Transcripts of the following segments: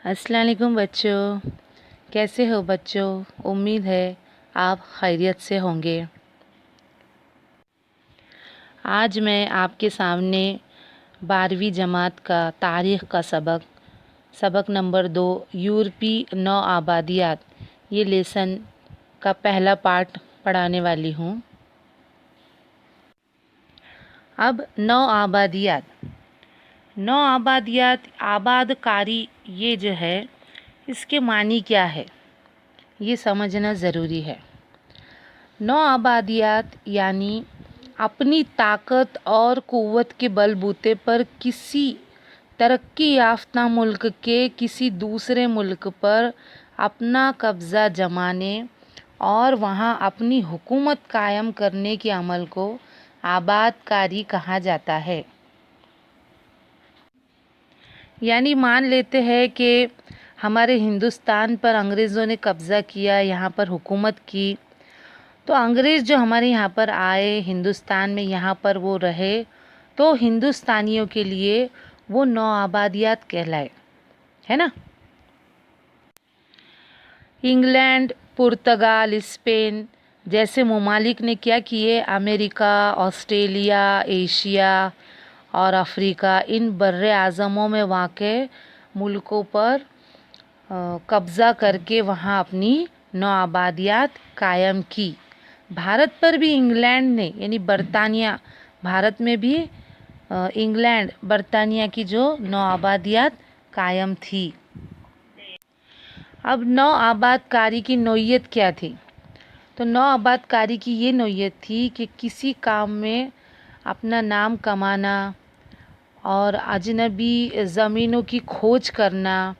अस्सलाम वालेकुम बच्चों, कैसे हो बच्चों? उम्मीद है आप खैरियत से होंगे। आज मैं आपके सामने 12वीं जमात का तारीख़ का सबक नंबर 2 यूरोपी नौ आबादियात ये लेसन का पहला पार्ट पढ़ाने वाली हूँ। अब नौ आबादियात आबादकारी ये जो है इसके मानी क्या है ये समझना ज़रूरी है। नौ आबादियात यानी अपनी ताकत और क़ुव्वत के बलबूते पर किसी तरक्की याफ्ता मुल्क के किसी दूसरे मुल्क पर अपना कब्ज़ा जमाने और वहाँ अपनी हुकूमत कायम करने के अमल को आबादकारी कहा जाता है। यानी मान लेते हैं कि हमारे हिंदुस्तान पर अंग्रेज़ों ने कब्ज़ा किया, यहाँ पर हुकूमत की, तो अंग्रेज़ जो हमारे यहाँ पर आए हिंदुस्तान में, यहाँ पर वो रहे, तो हिंदुस्तानियों के लिए वो नौ आबादियात कहलाए, है ना। इंग्लैंड, पुर्तगाल, स्पेन जैसे ममालिक ने क्या किए, अमेरिका, ऑस्ट्रेलिया, एशिया और अफ्रीका इन बर्रे आज़मों में वाक़े मुल्कों पर कब्ज़ा करके वहाँ अपनी नौ आबादियात कायम की। भारत पर भी इंग्लैंड ने यानी बरतानिया, भारत में भी इंग्लैंड बरतानिया की जो नौ आबादियात कायम थी। अब नौ आबादकारी की नौयत क्या थी? तो नौ आबादकारी की ये नौयत थी कि किसी काम में अपना नाम कमाना और अजनबी ज़मीनों की खोज करना,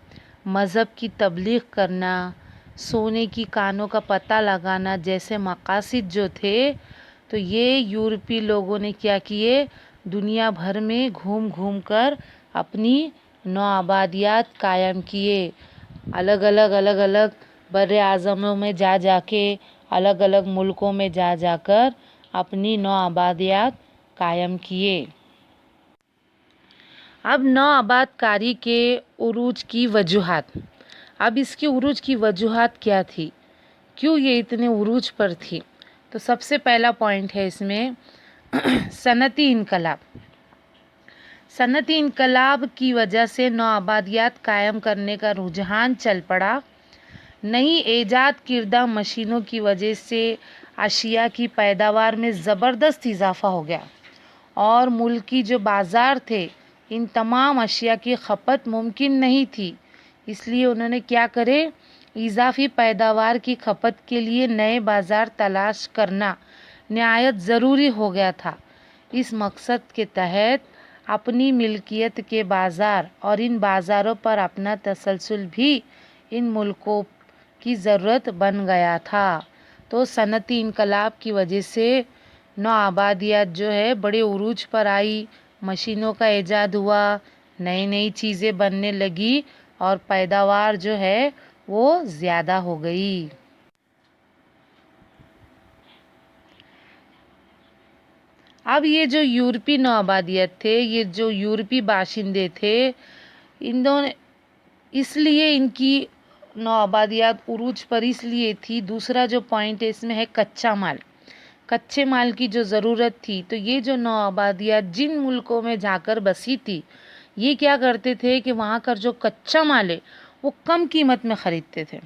मज़हब की तबलीग करना, सोने की कानों का पता लगाना जैसे मकासद जो थे, तो ये यूरोपी लोगों ने क्या किए, दुनिया भर में घूम घूम कर अपनी नौ आबादियात कायम किए। अलग अलग बर्रे आज़मों में जाके अलग अलग मुल्कों में जाकर अपनी नौ आबादियात कायम किए। अब नौ आबादकारी के उरूज की वजूहात। अब इसकी उरूज की वजूहात क्या थी, क्यों ये इतने उरूज पर थी? तो सबसे पहला पॉइंट है इसमें सनती इनकलाब। सनती इनकलाब की वजह से नौ आबादियात कायम करने का रुझान चल पड़ा। नई ईजाद किर्दा मशीनों की वजह से अशिया की पैदावार में ज़बरदस्त इजाफ़ा हो गया और मुल्क की जो बाज़ार थे, इन तमाम अशिया की खपत मुमकिन नहीं थी। इसलिए उन्होंने क्या करे, इजाफ़ी पैदावार की खपत के लिए नए बाज़ार तलाश करना निहायत ज़रूरी हो गया था। इस मकसद के तहत अपनी मिल्कियत के बाज़ार और इन बाज़ारों पर अपना तसलसल भी इन मुल्कों की ज़रूरत बन गया था। तो सनती इनकलाब की वजह से नौ आबादियात जो है बड़े उरूज पर आई, मशीनों का ईजाद हुआ, नई नई चीज़ें बनने लगी और पैदावार जो है वो ज़्यादा हो गई। अब ये जो यूरोपी नौ आबादियत थे, ये जो यूरोपी बाशिंदे थे, इन दोनों इसलिए इनकी नौ आबादियात उरूज पर इसलिए थी। दूसरा जो पॉइंट है इसमें है कच्चा माल। कच्चे माल की जो ज़रूरत थी, तो ये जो नौ आबादियात जिन मुल्कों में जाकर बसी थी, ये क्या करते थे कि वहाँ का जो कच्चा माल है वो कम कीमत में ख़रीदते थे,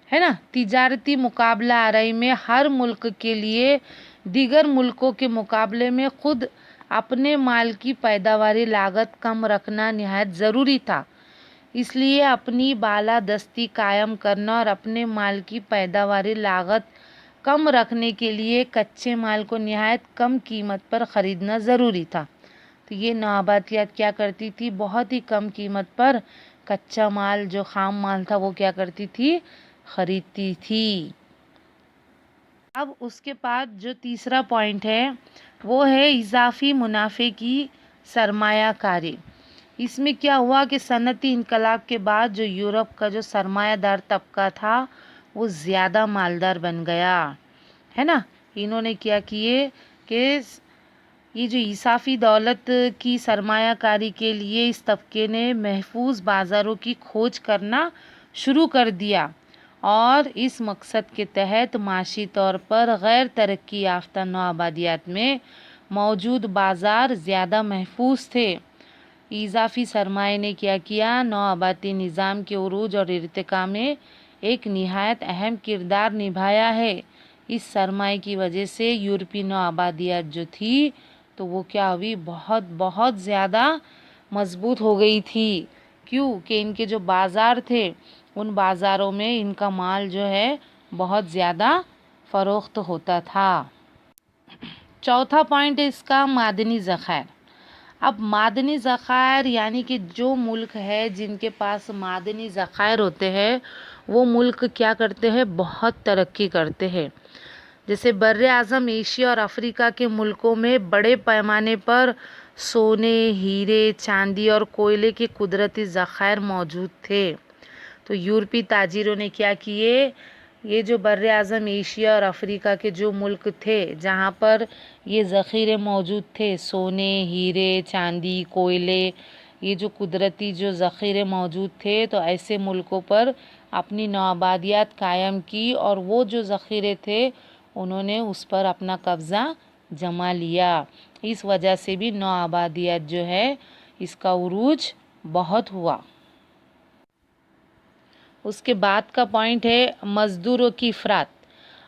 है ना। तिजारती मुकाबला आराई में हर मुल्क के लिए दीगर मुल्कों के मुकाबले में ख़ुद अपने माल की पैदावारी लागत कम रखना निहायत ज़रूरी था। इसलिए अपनी बालादस्ती कायम करना और अपने माल की पैदावारी लागत कम रखने के लिए कच्चे माल को निहायत कम कीमत पर ख़रीदना ज़रूरी था। तो ये नौ आबादियात क्या करती थी, बहुत ही कम कीमत पर कच्चा माल जो खाम माल था वो क्या करती थी, ख़रीदती थी। अब उसके बाद जो तीसरा पॉइंट है वो है इजाफ़ी मुनाफे की सरमायाकारी। इसमें क्या हुआ कि सनती इनकलाब के बाद जो यूरोप का जो सरमायादार तबका था वो ज़्यादा मालदार बन गया, है ना। इन्होंने क्या किए कि یہ جو اضافی دولت کی سرمایہ کاری کے لیے اس طبقے نے محفوظ بازاروں کی کھوج کرنا شروع کر دیا اور اس مقصد کے تحت معاشی طور پر غیر ترقی یافتہ نوآبادیات میں موجود بازار زیادہ محفوظ تھے۔ اضافی سرمایہ نے کیا کیا؟ نوآبادی نظام کے عروج اور ارتقاء میں ایک نہایت اہم کردار نبھایا ہے۔ اس سرمایہ کی وجہ سے یورپی نوآبادیات جو تھی تو وہ کیا ہوئی؟ بہت بہت زیادہ مضبوط ہو گئی تھی۔ کیوں کہ ان کے جو بازار تھے ان بازاروں میں ان کا مال جو ہے بہت زیادہ فروخت ہوتا تھا۔ چوتھا پوائنٹ ہے اس کا معدنی ذخائر۔ اب معدنی ذخائر یعنی کہ جو ملک ہے جن کے پاس معدنی ذخائر ہوتے ہیں وہ ملک کیا کرتے ہیں؟ بہت ترقی کرتے ہیں۔ جیسے بر اعظم ایشیا اور افریقہ کے ملکوں میں بڑے پیمانے پر سونے، ہیرے، چاندی اور کوئلے کے قدرتی ذخائر موجود تھے۔ تو یورپی تاجروں نے کیا کیے؟ یہ جو بر اعظم ایشیا اور افریقہ کے جو ملک تھے جہاں پر یہ ذخیرے موجود تھے، سونے، ہیرے، چاندی، کوئلے، یہ جو قدرتی جو ذخیرے موجود تھے، تو ایسے ملکوں پر اپنی نوآبادیات قائم کی اور وہ جو ذخیرے تھے انہوں نے اس پر اپنا قبضہ جما لیا۔ اس وجہ سے بھی نوآبادیات جو ہے اس کا عروج بہت ہوا۔ اس کے بعد کا پوائنٹ ہے مزدوروں کی افراط۔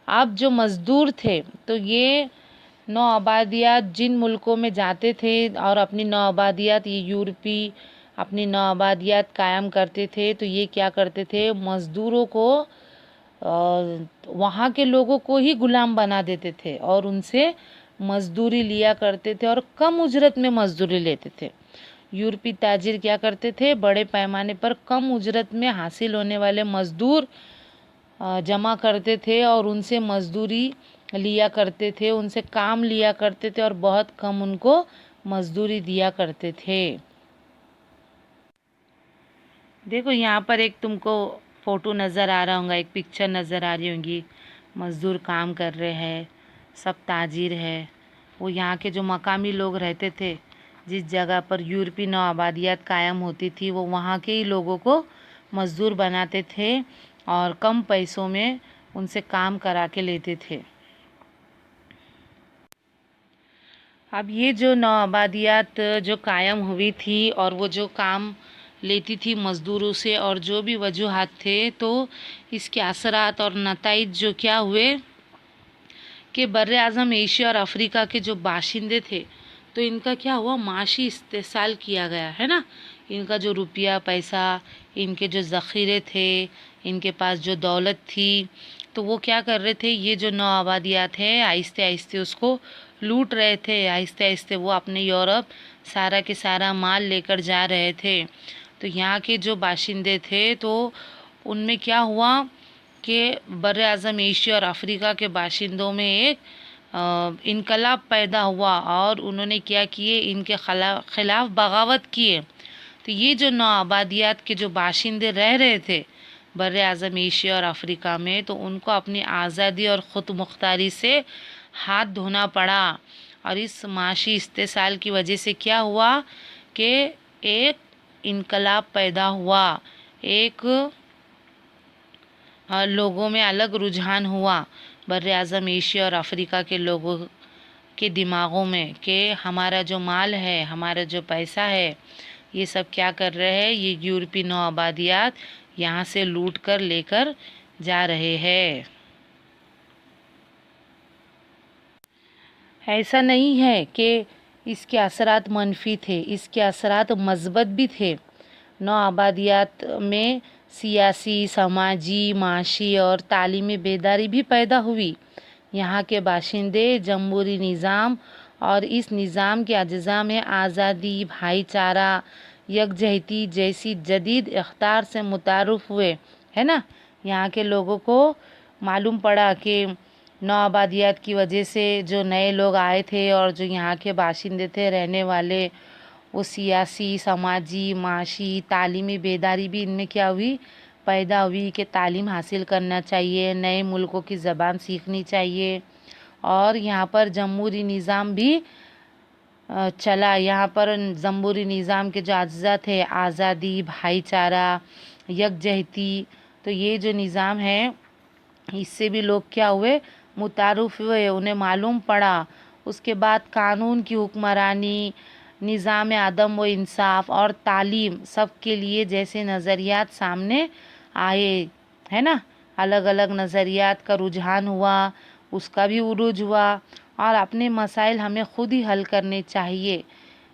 اب جو مزدور تھے تو یہ نوآبادیات جن ملکوں میں جاتے تھے اور اپنی نوآبادیات یہ یورپی اپنی نوآبادیات قائم کرتے تھے تو یہ کیا کرتے تھے؟ مزدوروں کو وہاں کے لوگوں کو ہی غلام بنا دیتے تھے اور ان سے مزدوری لیا کرتے تھے اور کم اجرت میں مزدوری لیتے تھے۔ یورپی تاجر کیا کرتے تھے؟ بڑے پیمانے پر کم اجرت میں حاصل ہونے والے مزدور جمع کرتے تھے اور ان سے مزدوری لیا کرتے تھے، ان سے کام لیا کرتے تھے اور بہت کم ان کو مزدوری دیا کرتے تھے۔ دیکھو یہاں پر ایک تم کو فوٹو نظر آ رہا ہوگا، ایک پکچر نظر آ رہی ہوں گی، مزدور کام کر رہے ہیں، سب تاجر ہے۔ وہ یہاں کے جو مقامی لوگ رہتے تھے جس جگہ پر یورپی نوآبادیات قائم ہوتی تھی وہ وہاں کے ہی لوگوں کو مزدور بناتے تھے اور کم پیسوں میں ان سے کام کرا کے لیتے تھے۔ اب یہ جو نوآبادیات جو قائم ہوئی تھی اور وہ جو کام لیتی تھی مزدوروں سے اور جو بھی وجوہات تھے تو اس کے اثرات اور نتائج جو کیا ہوئے کہ بر اعظم ایشیا اور افریقہ کے جو باشندے تھے تو ان کا کیا ہوا؟ معاشی استحصال کیا گیا ہے نا۔ ان کا جو روپیہ پیسہ، ان کے جو ذخیرے تھے، ان کے پاس جو دولت تھی تو وہ کیا کر رہے تھے؟ یہ جو نوآبادیات ہے آہستہ آہستہ اس کو لوٹ رہے تھے، آہستہ آہستہ وہ اپنے یورپ سارا کے سارا مال لے کر جا رہے تھے۔ تو یہاں کے جو باشندے تھے تو ان میں کیا ہوا کہ بر اعظم ایشیا اور افریقہ کے باشندوں میں ایک انقلاب پیدا ہوا اور انہوں نے کیا کیے؟ ان کے خلاف بغاوت کیے۔ تو یہ جو نوآبادیات کے جو باشندے رہ رہے تھے بر اعظم ایشیا اور افریقہ میں تو ان کو اپنی آزادی اور خود مختاری سے ہاتھ دھونا پڑا اور اس معاشی استحصال کی وجہ سے کیا ہوا کہ ایک انقلاب پیدا ہوا، ایک لوگوں میں الگ رجحان ہوا بر اعظم ایشیا اور افریقہ کے لوگوں کے دماغوں میں کہ ہمارا جو مال ہے، ہمارا جو پیسہ ہے، یہ سب کیا کر رہے ہیں؟ یہ یورپی نوآبادیات یہاں سے لوٹ کر لے کر جا رہے ہیں۔ ایسا نہیں ہے کہ اس کے اثرات منفی تھے، اس کے اثرات مثبت بھی تھے۔ نوآبادیات میں سیاسی، سماجی، معاشی اور تعلیمی بیداری بھی پیدا ہوئی۔ یہاں کے باشندے جمہوری نظام اور اس نظام کے اجزاء میں آزادی، بھائی چارہ، یکجہتی جیسی جدید اختیار سے متعارف ہوئے، ہے نا۔ یہاں کے لوگوں کو معلوم پڑا کہ نوآبادیات کی وجہ سے جو نئے لوگ آئے تھے اور جو یہاں کے باشندے تھے رہنے والے، وہ سیاسی، سماجی، معاشی، تعلیمی بیداری بھی ان میں کیا ہوئی؟ پیدا ہوئی کہ تعلیم حاصل کرنا چاہیے، نئے ملکوں کی زبان سیکھنی چاہیے اور یہاں پر جمہوری نظام بھی चला। यहाँ पर जमहूरी निज़ाम के जो अज्जा थे, आज़ादी, भाईचारा, यकजहती, तो ये जो निज़ाम है इससे भी लोग क्या हुए, मुतारुफ हुए, उन्हें मालूम पड़ा। उसके बाद कानून की हुक्मरानी, निज़ाम आदम व इंसाफ और तालीम सब के लिए जैसे नज़रियात सामने आए, है ना। अलग अलग नज़रियात का रुझान हुआ, उसका भी उरूज हुआ। और अपने मसाइल हमें ख़ुद ही हल करने चाहिए,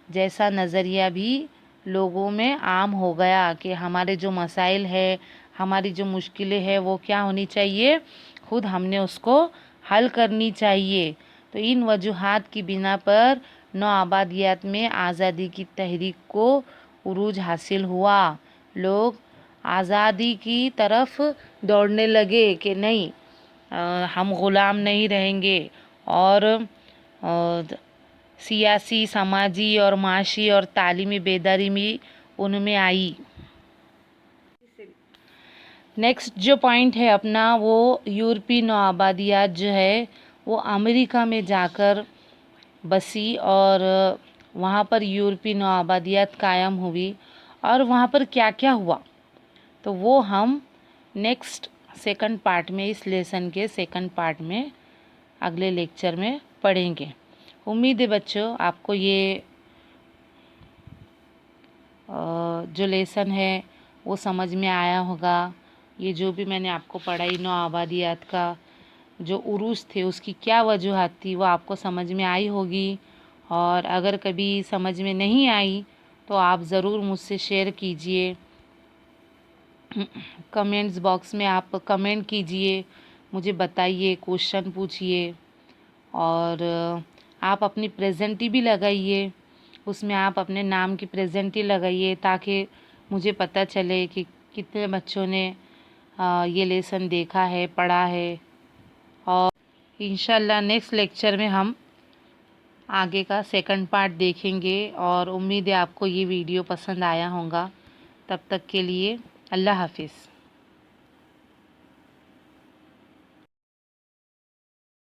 जैसा नज़रिया भी लोगों में आम हो गया कि हमारे जो मसाइल है, हमारी जो मुश्किलें हैं वो क्या होनी चाहिए, खुद हमने उसको हल करनी चाहिए। तो इन वजूहात की बिना पर नौ आबादियात में आज़ादी की तहरीक को उरूज हासिल हुआ। लोग आज़ादी की तरफ दौड़ने लगे कि नहीं, हम ग़ुलाम नहीं रहेंगे। और सियासी, समाजी और माशी और तालीमी बेदारी भी उनमें आई। नेक्स्ट जो पॉइंट है अपना, वो यूरोपीय नौआबादियात जो है वो अमेरिका में जाकर बसी और वहाँ पर यूरोपीय नौआबादियात कायम हुई। और वहाँ पर क्या क्या हुआ तो वो हम नेक्स्ट सेकंड पार्ट में, इस लेसन के सेकंड पार्ट में, अगले लेक्चर में पढ़ेंगे। उम्मीद है बच्चों आपको ये जो लेसन है वो समझ में आया होगा। ये जो भी मैंने आपको पढ़ाई नौ आबादियात का जो उरूज थे उसकी क्या वजूहत थी वो आपको समझ में आई होगी। और अगर कभी समझ में नहीं आई तो आप ज़रूर मुझसे शेयर कीजिए, कमेंट्स बॉक्स में आप कमेंट कीजिए, मुझे बताइए, क्वेश्चन पूछिए। और आप अपनी प्रेजेंटी भी लगाइए, उसमें आप अपने नाम की प्रेजेंटी लगाइए ताकि मुझे पता चले कि कितने बच्चों ने ये लेसन देखा है, पढ़ा है। और इंशाल्लाह नेक्स्ट लेक्चर में हम आगे का सेकंड पार्ट देखेंगे। और उम्मीद है आपको ये वीडियो पसंद आया होगा। तब तक के लिए अल्लाह हाफिज़।